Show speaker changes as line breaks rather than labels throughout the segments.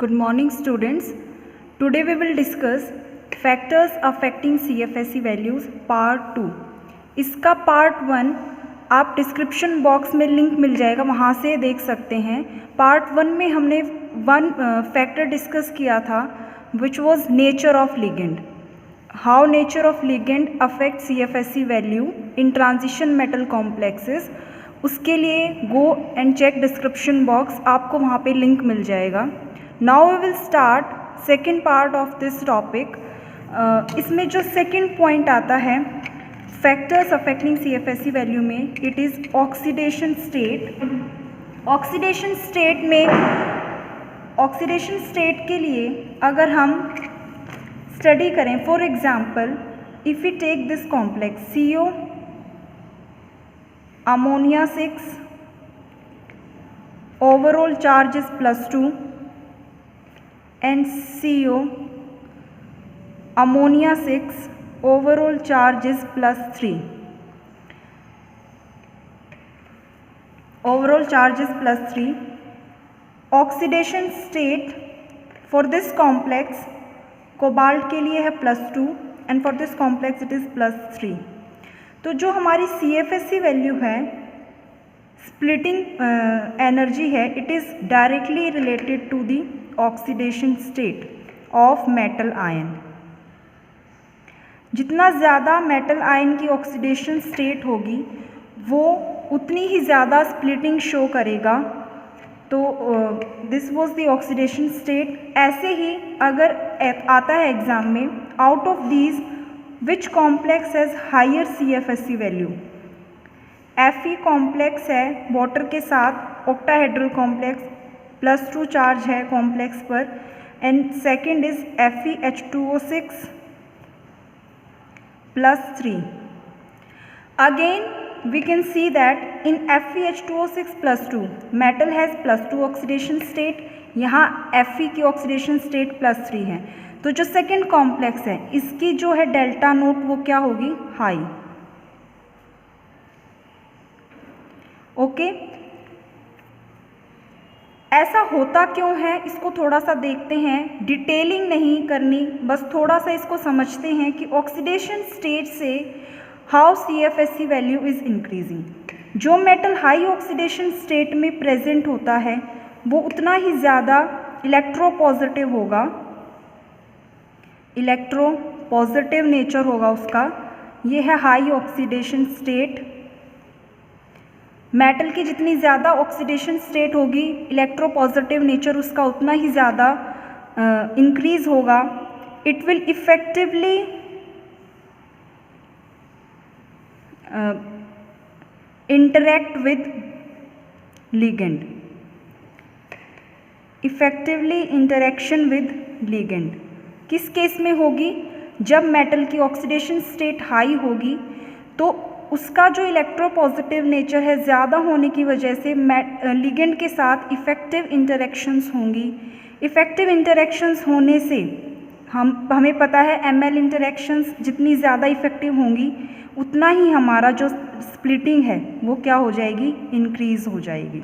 Good morning students. Today we will discuss factors affecting CFSE values part 2. इसका part 1 आप description box में link मिल जाएगा, वहाँ से देख सकते हैं। part 1 में हमने वन फैक्टर डिस्कस किया था which was nature of ligand. How nature of ligand affects CFSE value in transition metal complexes. उसके लिए go and check description box, आपको वहाँ पे लिंक मिल जाएगा। Now we will start second part of this topic. इसमें जो second point आता है factors affecting CFSE value में, it is oxidation state. Oxidation state में oxidation state के लिए अगर हम study करें, for example if we take this complex CO ammonia 6, overall charge is +2, and CO ammonia 6, overall charge is +3. Overall charge is +3. Oxidation state for this complex cobalt के लिए है +2 and for this complex it is +3. तो जो हमारी CFSE value है, splitting energy है, it is directly related to the oxidation state of metal ion. जितना ज़्यादा मेटल आयन की ऑक्सीडेशन स्टेट होगी वो उतनी ही ज़्यादा स्प्लिटिंग शो करेगा। तो this was the oxidation state. ऐसे ही अगर आता है एग्ज़ाम में, out of these which complex has higher CFSE value. Fe complex है वाटर के साथ, ऑक्टाहेड्रल कॉम्प्लेक्स, +2 चार्ज है कॉम्प्लेक्स पर, and second is FeH2O6 +3. Again we can see that in FeH2O6 +2 metal has +2 oxidation state, यहाँ Fe की oxidation state +3 है। तो जो सेकेंड कॉम्प्लेक्स है इसकी जो है डेल्टा नोट वो क्या होगी, हाई। ओके, ऐसा होता क्यों है इसको थोड़ा सा देखते हैं। डिटेलिंग नहीं करनी, बस थोड़ा सा इसको समझते हैं कि ऑक्सीडेशन स्टेट से how CFSE value is increasing. जो मेटल हाई ऑक्सीडेशन स्टेट में प्रेजेंट होता है वो उतना ही ज़्यादा इलेक्ट्रोपॉजिटिव होगा, इलेक्ट्रोपॉजिटिव नेचर होगा उसका। ये है हाई ऑक्सीडेशन स्टेट। मेटल की जितनी ज़्यादा ऑक्सीडेशन स्टेट होगी, इलेक्ट्रोपॉजिटिव नेचर उसका उतना ही ज़्यादा इंक्रीज होगा। It will effectively interact with ligand. Effectively interaction with ligand किस केस में होगी, जब मेटल की ऑक्सीडेशन स्टेट हाई होगी तो उसका जो इलेक्ट्रोपॉजिटिव नेचर है ज़्यादा होने की वजह से लिगेंड के साथ इफ़ेक्टिव इंटरेक्शंस होंगी। इफ़ेक्टिव इंटरेक्शंस होने से हमें पता है ML इंटरेक्शंस जितनी ज़्यादा इफ़ेक्टिव होंगी उतना ही हमारा जो स्प्लिटिंग है वो क्या हो जाएगी, इंक्रीज हो जाएगी।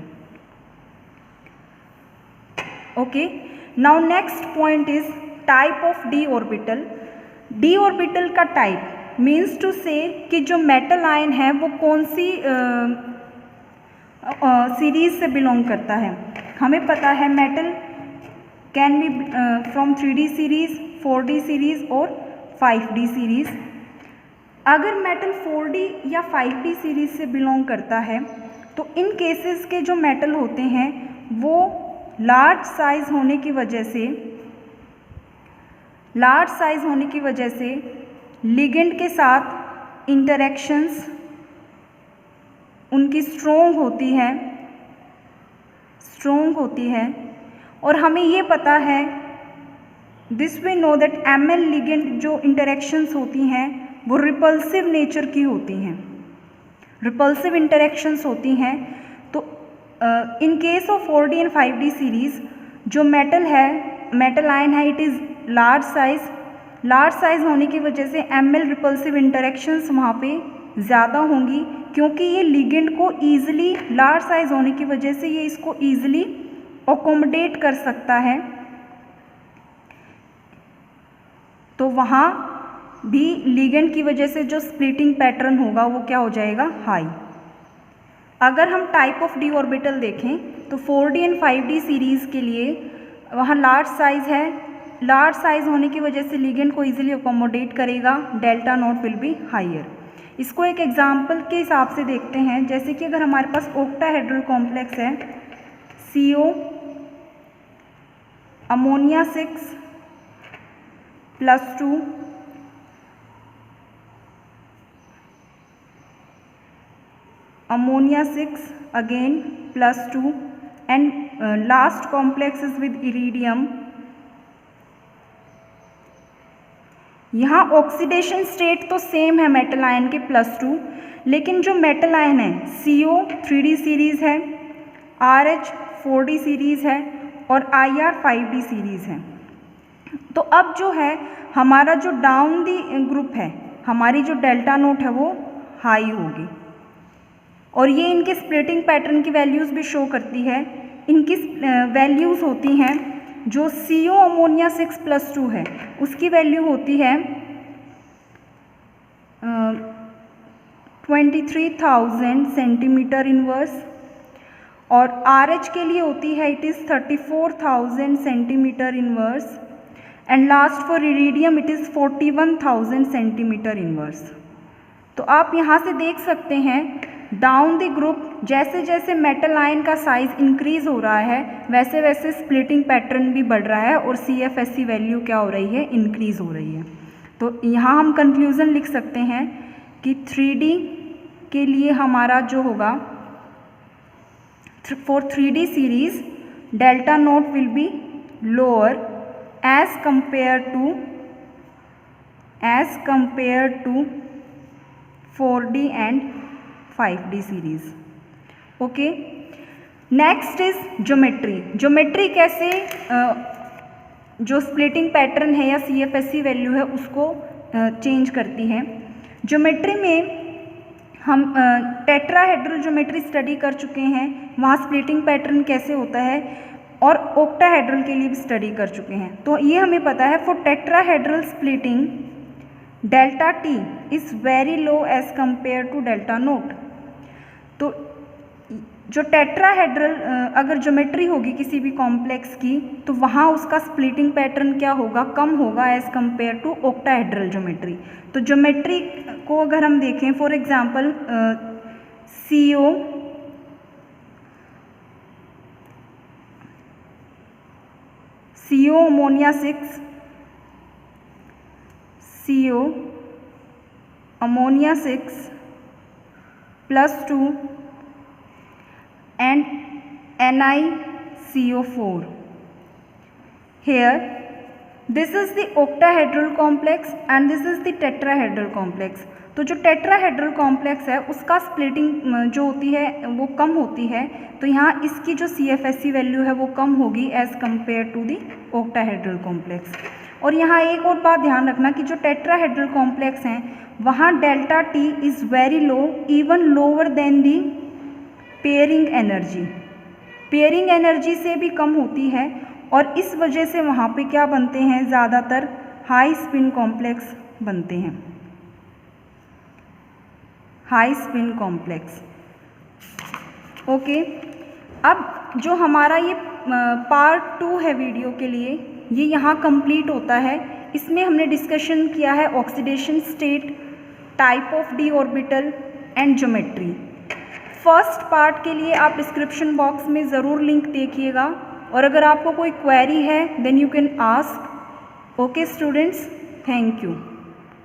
Okay, now next point is type of D orbital. D orbital का टाइप मीन्स टू से कि जो मेटल आयन है वो कौन सी सीरीज से बिलोंग करता है। हमें पता है metal can be from 3D series, 4D series और 5D सीरीज। अगर मेटल 4D या 5D सीरीज से बिलोंग करता है तो इन केसेस के जो मेटल होते हैं वो लार्ज साइज होने की वजह से लिगेंड के साथ इंटरेक्शंस उनकी स्ट्रोंग होती है और हमें ये पता है, this we know that ML ligand जो इंटरेक्शंस होती हैं वो रिपल्सिव नेचर की होती हैं, रिपल्सिव इंटरेक्शंस होती हैं। तो in case of 4D and 5D series जो मेटल आयन है इट इज़ लार्ज साइज होने की वजह से ML रिपल्सिव इंटरेक्शंस वहाँ पे ज़्यादा होंगी, क्योंकि ये लिगेंड को ईजिली, लार्ज साइज होने की वजह से ये इसको ईजिली अकोमोडेट कर सकता है तो वहाँ भी लिगेंड की वजह से जो स्प्लिटिंग पैटर्न होगा वो क्या हो जाएगा, हाई। अगर हम टाइप ऑफ डी ऑर्बिटल देखें तो 4D एंड 5D सीरीज़ के लिए वहाँ लार्ज साइज़ है, लार्ज साइज़ होने की वजह से लिगेंड को इजीली अकोमोडेट करेगा, delta nought will be higher. इसको एक एग्जांपल के हिसाब से देखते हैं, जैसे कि अगर हमारे पास ऑक्टाहेड्रल कॉम्प्लेक्स है, CO ammonia 6 +2 ammonia 6 again +2 and last complex is with iridium। यहाँ ऑक्सीडेशन स्टेट तो सेम है मेटल आयन के +2, लेकिन जो मेटल आयन है CO 3D सीरीज़ है, RH 4D सीरीज़ है और IR 5D सीरीज़ है। तो अब जो है हमारा जो डाउन दी ग्रुप है, हमारी जो डेल्टा नोट है वो हाई होगी और ये इनके स्प्लिटिंग पैटर्न की वैल्यूज़ भी शो करती है। इनकी वैल्यूज़ होती हैं, जो CO अमोनिया 6 +2 है उसकी वैल्यू होती है 23,000 सेंटीमीटर इनवर्स और RH के लिए होती है it is 34,000 centimetre inverse and last for iridium it is 41,000 centimetre inverse. तो आप यहाँ से देख सकते हैं डाउन द ग्रुप जैसे जैसे मेटल आयन का साइज़ इंक्रीज़ हो रहा है वैसे वैसे स्प्लिटिंग पैटर्न भी बढ़ रहा है और CFSE वैल्यू क्या हो रही है, इंक्रीज़ हो रही है। तो यहाँ हम कंक्लूज़न लिख सकते हैं कि 3D के लिए हमारा जो होगा for 3D series delta nought will be lower as compare to 4D and 5D series. Okay, next is geometry. Geometry कैसे जो स्प्लिटिंग पैटर्न है या CFSE वैल्यू है उसको चेंज करती है। ज्योमेट्री में हम टेट्राहेड्रल ज्योमेट्री स्टडी कर चुके हैं, वहाँ स्प्लिटिंग पैटर्न कैसे होता है, और ऑक्टाहेड्रल के लिए भी स्टडी कर चुके हैं। तो ये हमें पता है for tetrahedral splitting delta T is very low as compare to delta nought. तो जो टेट्राहेड्रल अगर ज्योमेट्री होगी किसी भी कॉम्प्लेक्स की तो वहाँ उसका स्प्लिटिंग पैटर्न क्या होगा, कम होगा as compare to octahedral geometry. तो ज्योमेट्री को अगर हम देखें for example CO ammonia 6 CO ammonia 6 +2 and NiCO4. Here this is the octahedral complex and this is the tetrahedral complex। तो जो टेट्राहेड्रल कॉम्प्लेक्स है उसका स्प्लिटिंग जो होती है वो कम होती है, तो यहाँ इसकी जो CFSE वैल्यू है वो कम होगी as compare to the octahedral complex. और यहाँ एक और बात ध्यान रखना कि जो टेट्राहेड्रल कॉम्प्लेक्स हैं वहाँ delta T is very low, even lower than the pairing energy. Pairing energy से भी कम होती है और इस वजह से वहाँ पे क्या बनते हैं, ज़्यादातर हाई स्पिन कॉम्प्लेक्स बनते हैं, हाई स्पिन कॉम्प्लेक्स। ओके, अब जो हमारा ये पार्ट 2 है वीडियो के लिए ये यहाँ कंप्लीट होता है। इसमें हमने डिस्कशन किया है oxidation state, type of D orbital and geometry. First part के लिए आप डिस्क्रिप्शन बॉक्स में ज़रूर लिंक देखिएगा और अगर आपको कोई क्वेरी है then you can ask. Okay students, thank you.